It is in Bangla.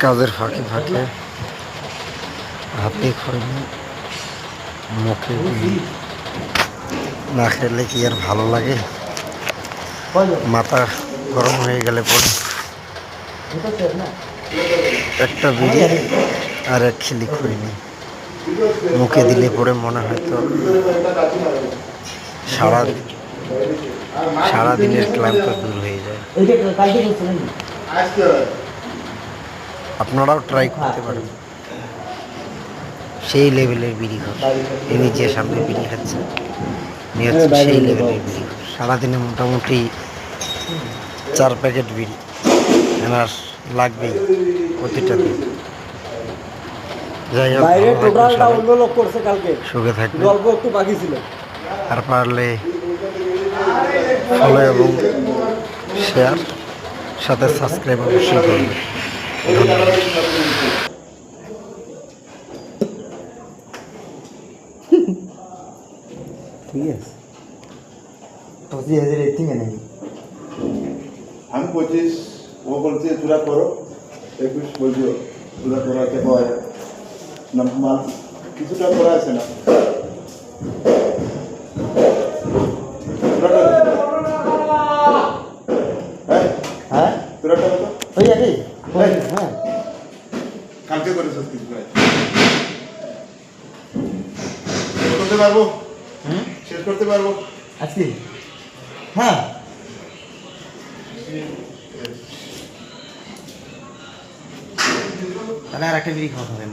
কাজের ফাঁকে ফাঁকে হাতে খড়ি মুখে না খেলে কি আর ভালো লাগে? মাথা গরম হয়ে গেলে পরে একটা বিড়ি আর এক খিলি খড়ি নেই মুখে দিলে পরে মনে হয়তো সারাদিনের ক্লান্ত দূর হয়ে যায়। আপনারাও ট্রাই করতে পারেন। সেই লেভেলের বিড়ি ঘর ইনি যে সামনে বিড়ি খাচ্ছেন ইনি হচ্ছেন সেই লেভেলের বিড়ি ঘর। সারাদিনে মোটামুটি 4 প্যাকেট বিড়ি এনার লাগবেই প্রতিটা দিন। যাই হোক, সুখে থাকবেন। আর পারলে ফলো এবং শেয়ার সাথে সাবস্ক্রাইব অবশ্যই করবেন। ধন্যবাদ। ঠিক আছে 25,000 এতিমে নাকি আমি 25 ও বলছে চূড়া করো 21 বলছো চূড়া করাতে হয় না মাল কিছুটা করা আছে না হ্যাঁ চূড়াটা কত ওই একই হ্যাঁ কালকে করে সব কিছু করে করতে পারবো শেষ করতে পারবো আজকে হ্যাঁ তাহলে আর একটা বিড়ি খাওয়া হবে।